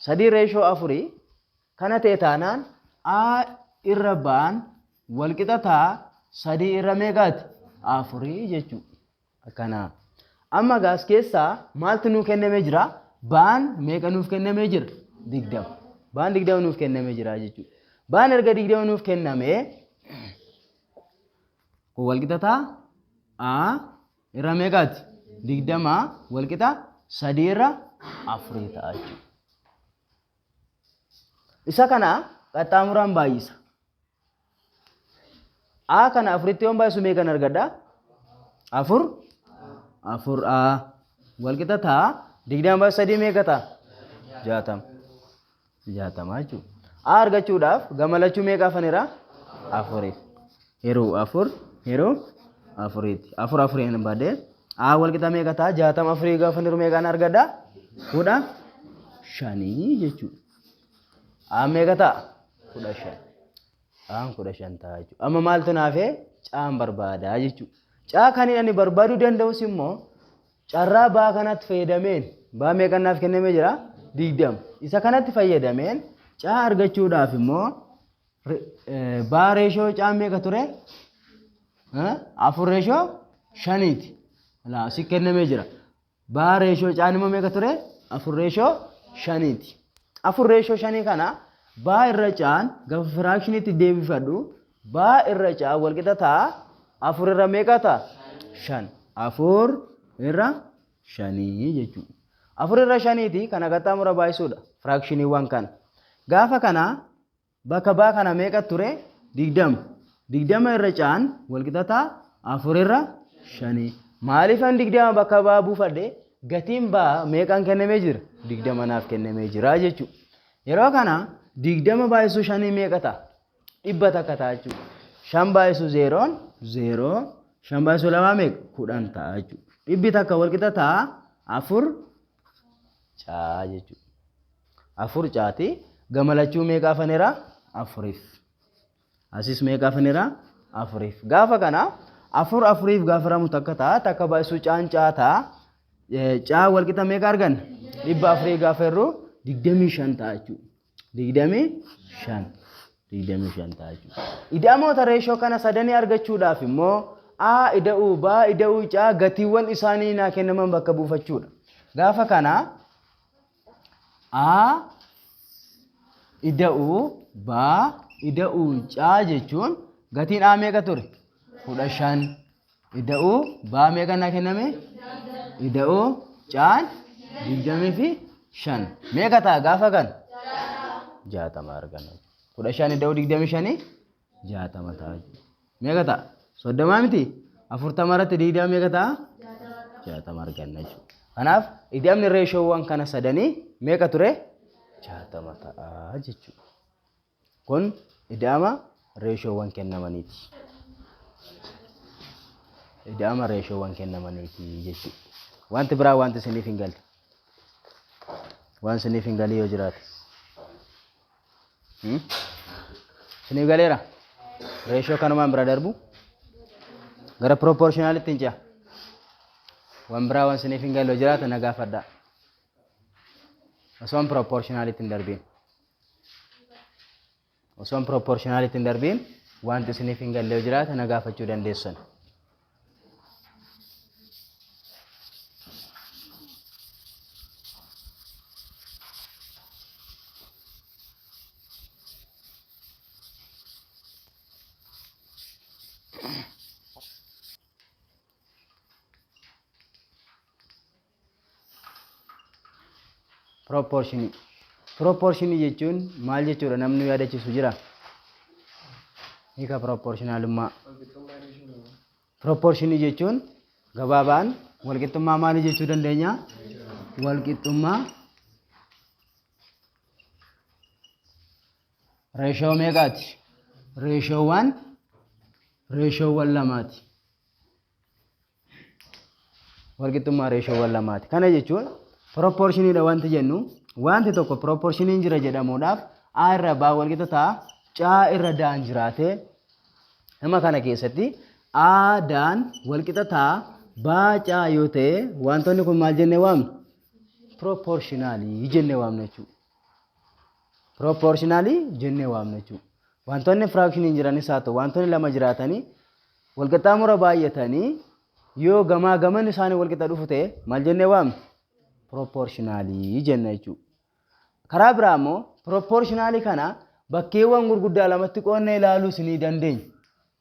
3 reeshoo 4 kana ta'e taanaan A irra baan walqixa ta'a 3 irra meeqaati? 4 jechuudha. Akkana. Amma gaas keessaa maaltu nuuf kennamee jira? Baan meeqa nuuf kennamee jira? 20. Baan 20 nuuf kennamee jira jechuudha. Baan erga 20 nuuf kennamee walqixa ta'a A irra meeqaati? 20 walqixa 3 irra 4 ta'a jechuudha. Isa kana qaxxaamuraan baay'isa. A kana 4tti yoon baay'isu meeqan argadha? 4 A walqixa ta'a 20/3 meeqa ta'a? 60 jechuudha. A argachuudhaaf gamalachuu meeqa afanira? 4. Yeroo afur yeroo afuriitti. Afur afuriin badee A wal qixa meeqa ta'a? 64 gaafa niru meeqaan argadda? 15 jechuudha. A meeqa ta'a? 15. Aan 15 ta'a jechuudha. Amma maaltu naafee? Caan barbaada jechuudha. Caa kan inni barbaaduu danda'us immoo carraa baa kanatti fayyadameen baa meeqa naaf kennamee jira? 20. Isa kanatti fayyadameen caa argachuudhaaf immoo baa reeshoo caan meeqa ture? 4 reeshoo 5ti. Laa si kennamee jira. Baa reeshoo caan immoo meeqa ture? 4 reeshoo 5ti. 4 reeshoo 5 kana baa irra caan gaafa firaakshiniitti deebifadhu baa irra caan wal qixa ta'a 4 irra meeqa ta'a? 5. 4 irra 5 jechuudha. 4 irra 5ti kana qaxxaamura baay'isuudha firaakshiniiwwan kana. Gaafa kana bakka baa kana meeqa ture? 20. 20 irra caan wal qixa ta'a 4 irra 5. Maaliifan 20 bakka baa buufadhe gatiin baa meeqaan kennamee jira? 20 naaf kennamee jira jechuudha. Yeroo kana 20 baay'isuu 5 meeqa ta'a? 100 takka ta'a jechuudha. 5 baay'isuu 0 0 5 baay'isuu 2 meeqa? 10 ta'a jechuudha. 100 takka wal qixa ta'a 4 caa jechuudha. 4 caati gamalachuu meeqa afaneera? 4f. Asis meeqa afaneera? 4f. Gaafa kana 4 4f gaafa ramu takka ta'a takka baay'isuu caan caa ta'a. Caa wal qixa meeqa arganna? 400 gaafa irruu 25 ta'a jechuudha. 25 ta'a jechuudha. Ida'amoota reeshoo kana sadanii argachuudhaaf immoo A ida'uu baa ida'uu caa gatiiwwan isaanii naa kennaman bakka buufachuudha. Gaafa kana A ida'uu baa ida'uu caa jechuun gatiin A meeqa ture? 15. Ida'uu baa meeqa naa kenname? Ida'uu caan 25 meeqa ta'a gaafa kan? 60 arganna. 15 ida'uu 25 60 ta'a. Meeqa ta'a? 30 miti? 40 irratti 20 meeqa ta'a? 60 arganna jechuudha. Kanaaf ida'amni reeshoowwan kana sadanii meeqa ture? 60 ta'a jechuudha. Kun ida'ama reeshoowwan kennamaniiti. Ida'ama reeshoowwan kennamaniiti jechuudha. Wanti biraa wanti isiniif hin galle. Waan isiniif hin galle yoo jiraate. Isiniif galeera? Reeshoo kanumaan bira darbu gara proportionaalitti hin ce'a. Waan biraa waan isiniif hin galle yoo jiraate na gaafadhaa. Osoo proportionaalitti hin darbiin. Osoo proportionaalitti hin darbiin wanti isiniif hin galle yoo jiraate na gaafachuu dandeessan. Proportionii. Proportionii jechuun maal jechuudha namni yaadachiisu jira? Hiika proportionaalummaa. Proportionii jechuun gabaabaan walqixxummaa maalii jechuu dandeenya? Walqixxummaa reeshoo meeqaati? Reeshoowwan lamaati. Walqixxummaa reeshoowwan lamaati. Kana jechuun proportioniidha wanti jennu wanti tokko proportioniin jira jedhamuudhaaf A irra baa wal qixa ta'a caa irra daan jiraate nama kana keessatti A daan wal qixa ta'a baa caa yoo ta'e wantoonni kun maal jennee waamna? Proportionaalii jennee waamna jechuudha. Proportionaalii jennee waamna jechuudha. Wantoonni firaakshiniin jiranis haa ta'u wantoonni lama jiraatanii wal qaxxaamura baay'atanii yoo gamaa gaman isaanii wal qixa dhufu ta'e maal jennee waamna? Proportionaalii jenna jechuudha. Karaa biraa immoo proportionaalii kana bakkeewwan gurguddaa lamatti qoonnee ilaaluu ni dandeenya.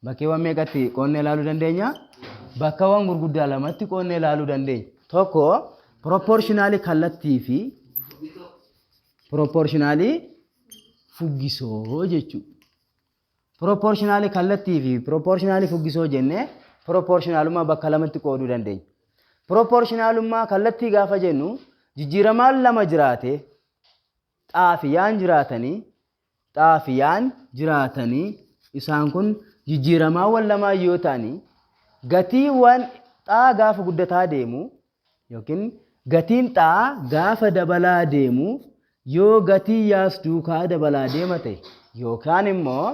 Bakkeewwan meeqatti qoonnee ilaaluu dandeenya? Bakkeewwan gurguddaa lamatti qoonnee ilaaluu dandeenya. Tokko proportionaalii kallattii fi proportionaalii fuggisoo jechuudha. Proportionaalii kallattii fi proportionaalii fuggisoo jennee proportionaalummaa bakka lamatti qooduu dandeenya. Proportionaalummaa kallattii gaafa jennu jijjiiramaan lama jiraate xaafiyaan jiraatanii isaan kun jijjiiramaa wal lamaa yoo ta'ani gatiiwwan xaa gaafa guddataa deemu yookiin gatiin xaa gaafa dabalaa deemu yoo gatii yaas duukaa dabalaa deemate yookaan immoo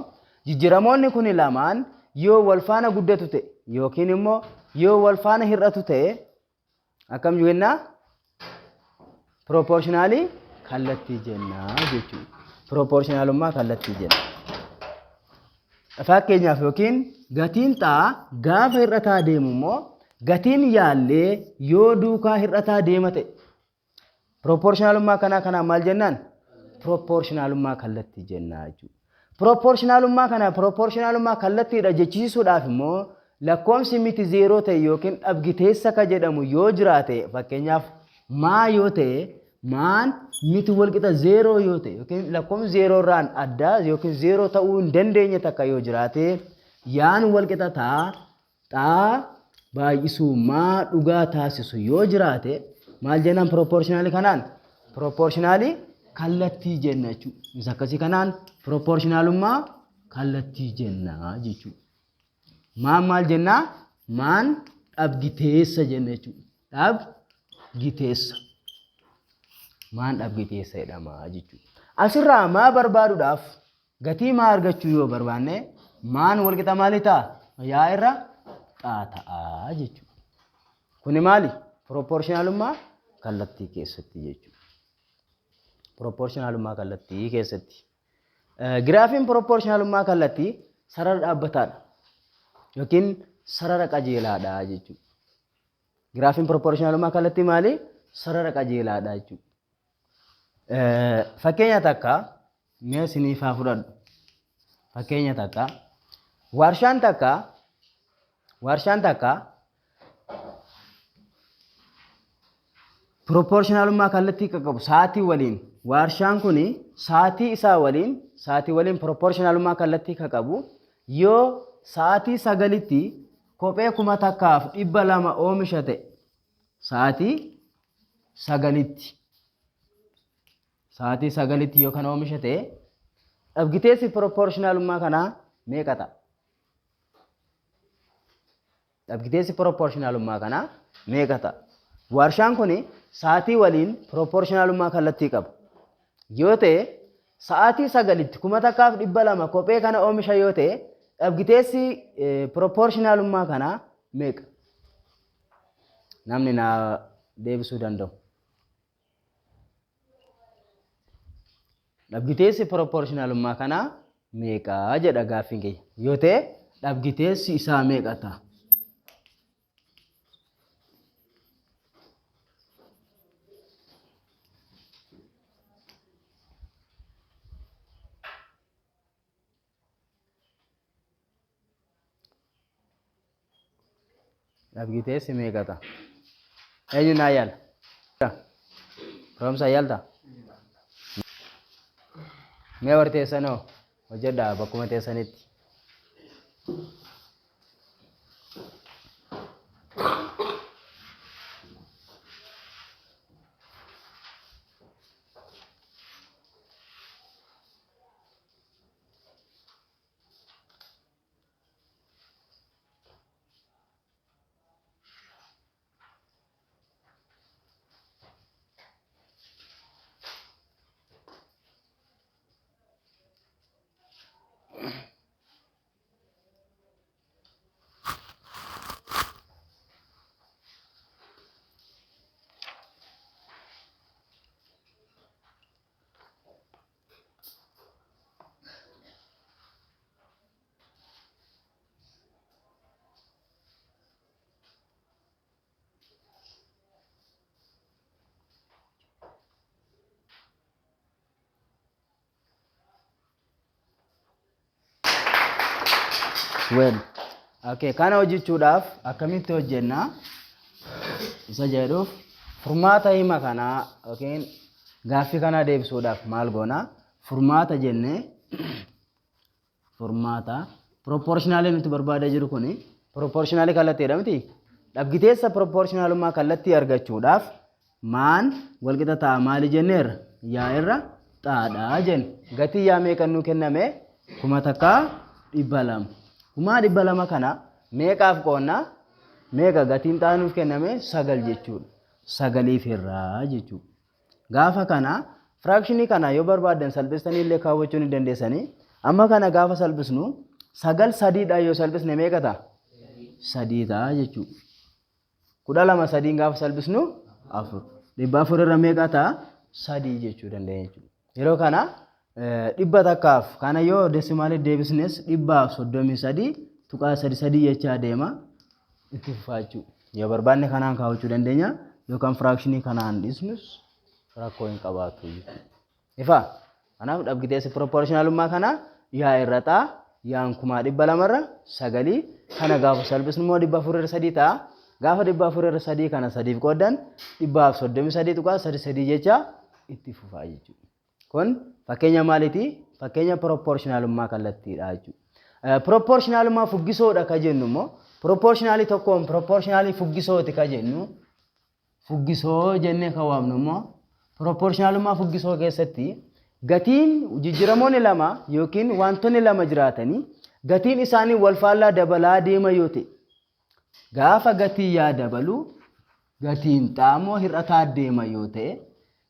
jijjiiramoonni kun lamaan yoo wal faana guddatu ta'e yookiin immoo yoo wal faana hir'atu ta'e akkam jenna proportionally kallattii jenna jechuudha. Proportionalummaa kallattii jenna. Fakkeenyaaf yookiin gatiin xaa gaafa hir'ataa deemu immoo gatiin yaallee yoo duukaa hir'ataa deema ta'e proportionalummaa kanaa maal jennaan? Proportionalummaa kallattii jenna jechuudha. Proportionalummaa kallattiidha jechisiisuudhaaf immoo lakkoomsi miti zeeroo ta'e yookiin dhabgiteessa ka jedhamu yoo jiraate fakkeenyaaf maa yoo ta'e maan miti walqixa zeeroo yoo ta'e yookiin lakkoomsi zeeroo irraan addaa yookiin zeeroo ta'uu hin dandeenye takka yoo jiraate yaan walqixa xaa baay'isuu maa dhugaa taasisu yoo jiraate maal jennaan proportionalii kanaan? Proportionalii kallattii jenna jechuudha. Isa akkasii kanaan proportionalummaa kallattii jenna jechuudha. Maal jennaa? Maan dhabgiteessa jenna jechuudha. Dhabgiteessa. Maan dhabgiteessa jedhama jechuudha. Asirraa maa barbaaduudhaaf gatii maa argachuu yoo barbaanne maan walqixa maali ta'a? Yaa irra xaa ta'a jechuudha. Kuni maali? Proportionalummaa kallattii keessatti jechuudha. Proportionalummaa kallattii keessatti. Giraafiin proportionalummaa kallattii sarara dhaabbataadha. Yookiin sarara qajeelaadha jechuudha. Giraafiin proportionalummaa kallattii maali? Sarara qajeelaadha jechuudha. Fakkeenya takka mee isiniif haa fudhadhu. Fakkeenya takka warshaan takka proportionalummaa kallattii qabu sa'aatii waliin warshaan kun sa'aatii waliin proportionalummaa kallattii qabu yoo sa'aatii 9tti kophee 1,200 oomisha ta'e sa'aatii 9tti yoo kan oomisha ta'e dhabgiteessi proportionalummaa kanaa meeqa ta'a? Dhabgiteessi proportionalummaa kanaa meeqa ta'a? Warshaan kun sa'aatii waliin proportionalummaa kallattii qaba. Yoo ta'e sa'aatii 9tti 1,200 kophee kana oomisha yoo ta'e dhabgiteessi proportionalummaa kanaa meeqa? Namni naa deebisuu danda'u. Dhabgiteessi proportionalummaa kanaa meeqa jedha gaaffiin keenya. Yoo ta'e dhabgiteessi isaa meeqa ta'a? Dhabgiteessi meeqa ta'a? Eenyu naa yaala? Roomsa yaalta? Mee warri teessanoo hojjedhaa bakkuma teessanitti. Well, okay, kana hojjechuudhaaf akkamitti hojjenna? Isa jedhuuf furmaata hima kanaa yookiin gaaffii kana deebisuudhaaf maal goona? Furmaata jennee furmaata proportionalii nuti barbaadaa jiru kuni proportionalii kallattiidha miti. Dhabgiteessa proportionalummaa kallattii argachuudhaaf maan walqixa ta'a maali jenneerra? Yaa irra xaadhaa jenna. Gatii yaa meeqa nuu kenname? 1,200. Kumaa 200 kana meeqaaf qoonnaa? Meeqa gatiin xaanuuf kenname 9 jechuudha. 9 irraa jechuudha. Gaafa kana firakshinii kana yoo barbaadan salphistanii illee kaawwachuu ni dandeessanii. Amma kana gaafa salphisnu 9 3dha yoo salphisne meeqa ta'a? 3 ta'a jechuudha. 12 3 gaafa salphisnu 4. 400 irra meeqa ta'a? 3 jechuu dandeenya jechuudha. Yeroo kana 100 takkaaf kana yoo desimaalii deebisnes 133 tuqaa 3 jechaa deema itti fufaa jechuudha. Yoo barbaanne kanaan kaawwachuu dandeenya yookaan firakshinii kanaan dhiisnus rakkoo hin qabaatu jechuudha. Ifa kanaaf dhabgiteessi proportionalummaa kana yaa irra ta'a yaan 200 irra 9 kana gaafa salphisnu immoo 400 irra 3 ta'a. Gaafa 400 irra 3 kana 3 qoodan 133 tuqaa 3 jecha itti fufaa jechuudha. Kun fakkeenya maaliiti? Fakkeenya proportionalummaa kallattiidha jechuudha. Proportionalummaa fuggisoodha ka jennu immoo proportionalii tokkoon proportionalii fuggisooti ka jennu fuggisoo jennee kan waamnu immoo proportionalummaa fuggisoo keessatti gatiin jijjiiramoonni lama yookiin wantoonni lama jiraatanii gatiin isaanii wal faallaa dabalaa deema yoo ta'e gaafa gatii yaa dabalu gatiin xaamoo hir'ataa deema yoo ta'e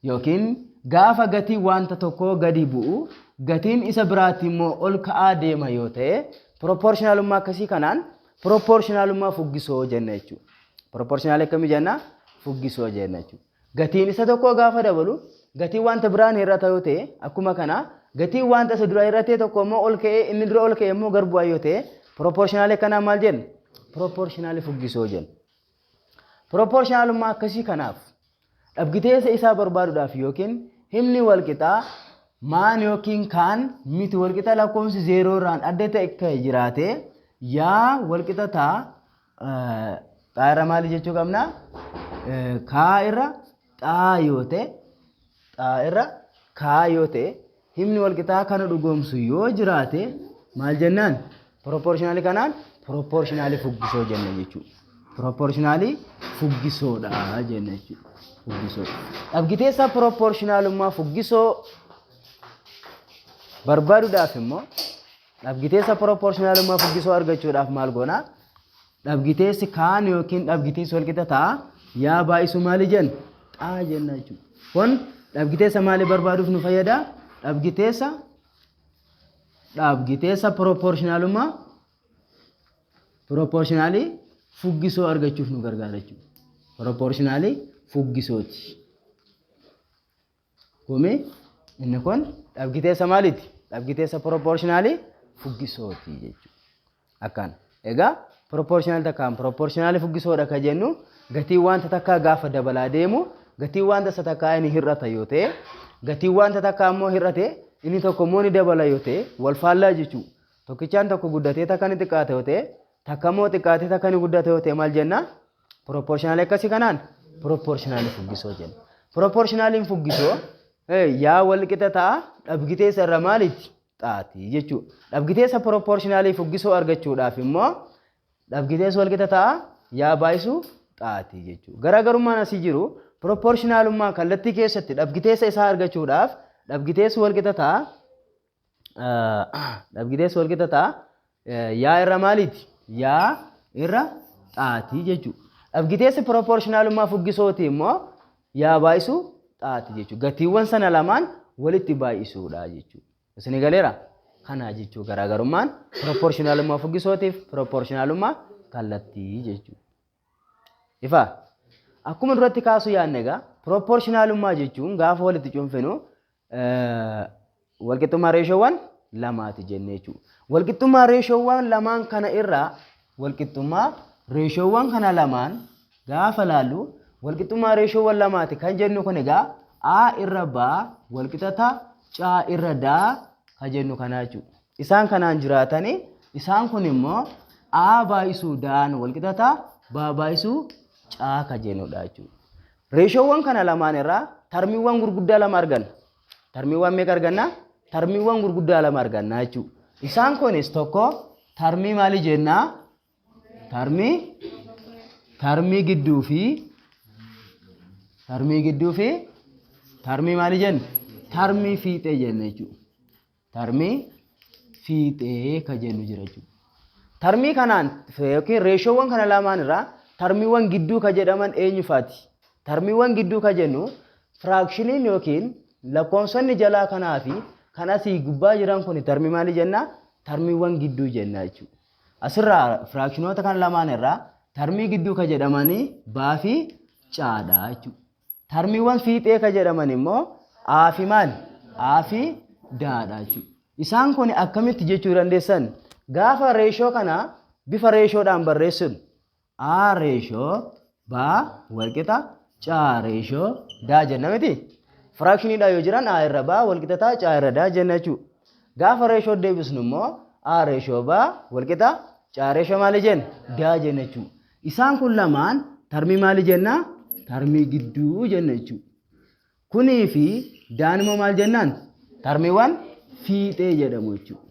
yookiin gaafa gatii wanta tokkoo gadi bu'u gatiin isa biraatti immoo ol ka'aa deema yoo ta'e proportionalummaa akkasii kanaan proportionalummaa fuggisoo jenna jechuudha. Proportionalii akkamii jenna? Fuggisoo jenna jechuudha. Gatiin isa tokkoo gaafa dabalu gatiin wanta biraan hir'ata yoo ta'e akkuma kana gatiin wanta isa dura hir'ate tokko immoo ol ka'ee inni dura ol ka'ee immoo gad bu'aa yoo ta'e proportionalii kanaa maal jenna? Proportionalii fuggisoo jenna. Proportionalummaa akkasii kanaaf dhabgiteessa isaa barbaaduudhaaf yookiin himni walqixaa maan yookiin kaan miti walqixa lakkoofsi 0 irraan adda ta'e akka jiraate yaa walqixa ta'a irra maali jechuu qabna? Kaa irra xaa yoo ta'e xaa irra kaa yoo ta'e himni walqixaa kana dhugoomsu yoo jiraate maal jennaan? Proportionalii kanaan proportionalii fuggisoo jenna jechuudha. Proportionalii fuggisoodha jenna jechuudha. Fuggisoo. Dhabgiteessa proportionalummaa fuggisoo barbaaduudhaaf immoo dhabgiteessa proportionalummaa fuggisoo argachuudhaaf maal goona? Dhabgiteessi kaan yookiin dhabgiteessi walqixa ta'a yaa baay'isu maali jenna? Xaa jenna jechuudha. Kun dhabgiteessa maalii barbaaduuf nu fayyada? Dhabgiteessa proportionalii fuggisoo argachuuf nu gargaara jechuudha. Proportionalii fuggisooti. Kumi inni kun dhabgiteessa maaliiti? Dhabgiteessa proportionalii fuggisooti jechuudha. Akkaan. Egaa proportionalii takkaan proportionalii fuggisoodha ka jennu gatii wanta takkaa gaafa dabalaa deemu gatii wanta isa takkaa inni hir'ata yoo ta'e gatii wanta takkaa immoo hir'ate inni tokko immoo ni dabala yoo ta'e wal faallaa jechuudha. Tokkichaan tokko guddatee takka ni xiqqaate yoo ta'e takka immoo xiqqaatee takka ni guddate yoo ta'e maal jenna? Proportionalii akkasii kanaan proportionalii fuggisoo jenna. Proportionaliin fuggisoo yaa walqixa ta'a dhabgiteessa irra maalitti? Xaati jechuudha. Dhabgiteessa proportionalii fuggisoo argachuudhaaf immoo dhabgiteessa walqixa ta'a yaa baay'isu xaati jechuudha. Garaagarummaan asii jiru proportionalummaa kallattii keessatti dhabgiteessa isaa argachuudhaaf dhabgiteessi walqixa ta'a yaa irra maaliiti? Yaa irra xaati jechuudha. Dhabgiteessi proportionalummaa fuggisooti immoo yaa baay'isu xaati jechuudha. Gatiiwwan sana lamaan walitti baay'isuudha jechuudha. Isin galeera? Kana jechuudha garaagarummaan proportionalummaa fuggisootiif proportionalummaa kallattii jechuudha. Ifa akkuma duratti kaasuu yaadne egaa proportionalummaa jechuun gaafa walitti cuunfinu walqixxummaa reeshoowwan lamaati jennee jechuudha. Walqixxummaa reeshoowwan lamaan kana irraa walqixxummaa reeshoowwan kana lamaan gaafa laallu walqixxummaa reeshoowwan lamaati kan jennu kun egaa A irra B walqixa C irra D kan jennu kana jechuudha. Isaan kanaan jiraatanii isaan kun immoo A baay'isuu D'n walqixa B baay'isuu C kan jennudha jechuudha. Reeshoowwan kana lamaan irraa tarmiiwwan gurguddaa lama arganna. Tarmiiwwan meeqa arganna? Tarmiiwwan gurguddaa lama arganna jechuudha. Isaan kunis tokko tarmii maali jenna? Tarmii gidduu fi tarmii maali jenna? Tarmii fiixee jenna jechuudha. Tarmii fiixee kan jennu jira jechuudha. Tarmii kanaan yookiin reeshoowwan kana lamaan irraa tarmiiwwan gidduu ka jedhaman eenyufaati? Tarmiiwwan gidduu ka jennu firaakshiniin yookiin lakkoofsonni jalaa kanaa fi kan asii gubbaa jiran kun tarmii maali jenna? Tarmiiwwan gidduu jenna jechuudha. Asirraa firaakshinoota kan lamaan irraa tarmii gidduu ka jedhamanii baa fi caadha jechuudha. Tarmiiwwan fiixee ka jedhaman immoo aa fi maali? Aa fi daadha jechuudha. Isaan kun akkamitti jechuu dandeessan? Gaafa reeshoo kana bifa reeshoodhaan barreessun aa reeshoo baa walqixa caa reeshoo daa jenna miti. Firaakshiniidha yoo jiran aa irra baa walqixa taa caa irra daa jenna jechuudha. Gaafa reeshoo deebisnu immoo aa reeshoo baa walqixa caa reeshoo maali jenna? Daa jenna jechuudha. Isaan kun lamaan tarmii maali jenna? Tarmii gidduu jenna jechuudha. Kunii fi daan immoo maal jennaan? Tarmiiwwan fiixee jedhamu jechuudha.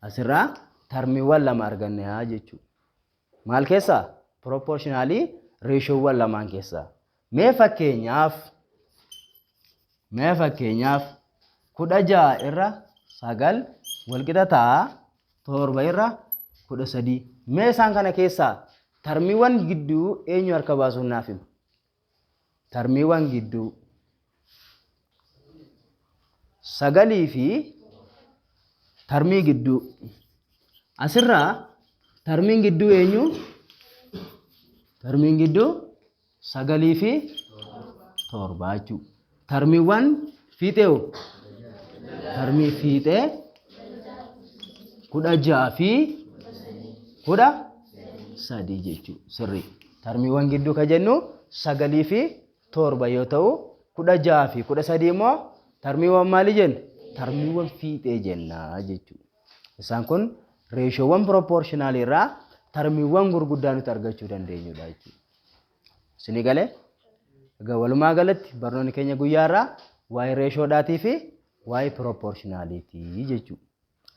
Asirraa tarmiiwwan lama arganne haa jechuudha. Maal keessaa? Proportionaalii reeshoowwan lamaan keessaa. Mee fakkeenyaaf 16 irra 9 walqixa taa 7 irra 13. Mee isaan kana keessaa tarmiiwwan gidduu eenyu harka baasuun naaf hima? Tarmiiwwan gidduu 9 fi tarmii gidduu. Asirraa tarmiin gidduu eenyu? Tarmiin gidduu 9 fi 7 jechuudha. Tarmiiwwan fiixee tarmii fiixee 16 fi 13 jechuudha. Sirrii. Tarmiiwwan gidduu ka jennu 9 fi 7 yoo ta'u 16 fi 13 immoo tarmiiwwan maali jenna? Tarmiiwwan fiixee jenna jechuudha. Isaan kun reeshoowwan proportionaalii irraa tarmiiwwan gurguddaa nuti argachuu dandeenyudha jechuudha. Isinii galee? Egaa walumaa galatti barnoonni keenya guyyaa irraa waa'ee reeshoodhaatii fi waa'ee proportionaaliitii jechuudha.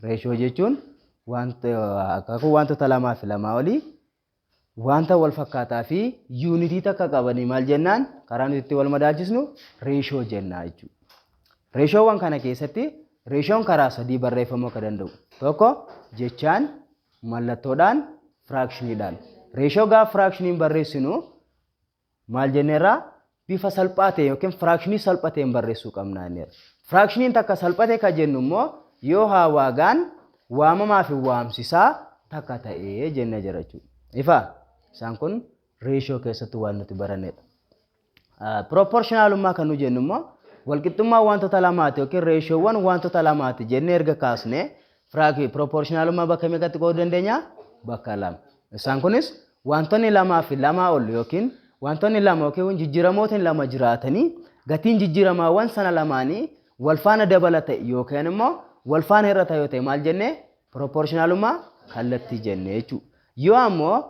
Reeshoo jechuun akaakuu wantoota lamaa fi lamaa olii wanta wal fakkaataa fi yuunitii takka qabanii maal jennaan? Karaa nuti itti wal madaalchisnu reeshoo jennaa jechuudha. Reeshoowwan kana keessatti reeshoon karaa sadii barreeffamuu akka danda'u. Tokko jechaan, mallattoodhaan, firaakshiniidhaan. Reeshoo gaafa firaakshiniin barreessinu maal jenneerraa? Bifa salphaa ta'e yookiin firaakshinii salphateen barreessuu qabna jenneerra. Firaakshiniin takka salphate ka jennu immoo yoo hawaagaan waamamaa fi waamsisaa takka ta'ee jenna jira jechuudha. Ifa isaan kun reeshoo keessatti waan nuti barannedha. Proportionaalummaa kan nu jennu immoo walqixxummaa wantoota lamaati yookiin reeshoowwan wantoota lamaati jennee erga kaasne proportionaalummaa bakka meeqatti qooduu dandeenya? Bakka lama. Isaan kunis wantoonni lamaa fi lamaa ol yookiin wantoonni lama yookiin jijjiiramootni lama jiraatanii gatiin jijjiiramaawwan sana lamaanii wal faana dabalata yookiin immoo wal faana hir'ata yoo ta'e maal jennee? Proportionaalummaa kallattii jennee jechuudha. Yoo ammoo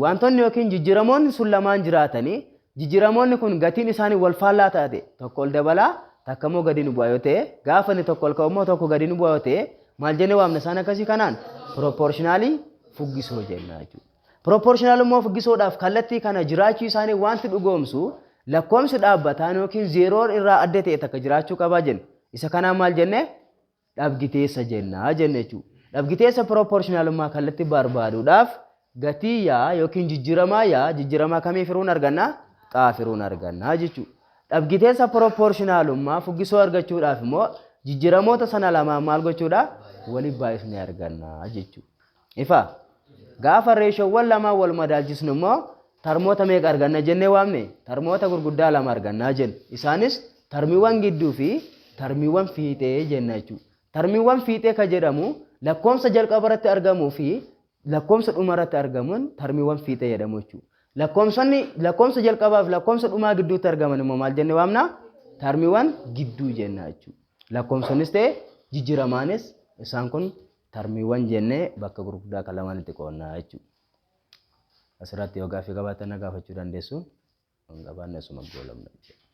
wantoonni yookiin jijjiiramoonni sun lamaan jiraatanii jijjiiramoonni kun gatiin isaanii wal faallaa taate tokko ol dabalaa takka immoo gadi nu bu'a yoo ta'e gaafa inni tokko ol ka'u immoo tokko gadi nu bu'a yoo ta'e maal jennee waamna isaan akkasii kanaan? Proportionaalii fuggisoo jenna jechuudha. Proportionaalummaa fuggisoodhaaf kallattii kana jiraachuu isaanii wanti dhugoomsu lakkoomsi dhaabbataan yookiin zeeroon irraa adda ta'e takka jiraachuu qabaa jenna. Isa kanaan maal jennee? Dhabgiteessa jennaa jenna jechuudha. Dhabgiteessa proportionaalummaa kallattii barbaaduudhaaf gatii yaa yookiin jijjiiramaa kamii firuun argannaa? Xaa firuun argannaa jechuudha. Dhabgiteessa proportionaalummaa fuggisoo argachuudhaaf immoo jijjiiramoota sana lamaan maal gochuudha? Waliif baay'isnee argannaa jechuudha. Ifa gaafa reeshoowwan lamaan wal madaalchisnu immoo tarmoota meeqa arganna jennee waamne? Tarmoota gurguddaa lama argannaa jenna. Isaanis tarmiiwwan gidduu fi tarmiiwwan fiixee jenna jechuudha. Tarmiiwwan fiixee ka jedhamu lakkoomsa jalqaba irratti argamuu fi lakkoomsa dhuma irratti argamuun tarmiiwwan fiixee jedhamu jechuudha. Lakkoomsa jalqabaa fi lakkoomsa dhumaa gidduutti argaman immoo maal jennee waamna? Tarmiiwwan gidduu jenna jechuudha. Lakkoomsonnis ta'e jijjiiramaanis isaan kun tarmiiwwan jennee bakka gurguddaa kan lamaanitti qoonnaa jechuudha. Asirratti yoo gaaffii qabaatan gaafachuu dandeessu. Gabaanne asuma goolabna jechuudha.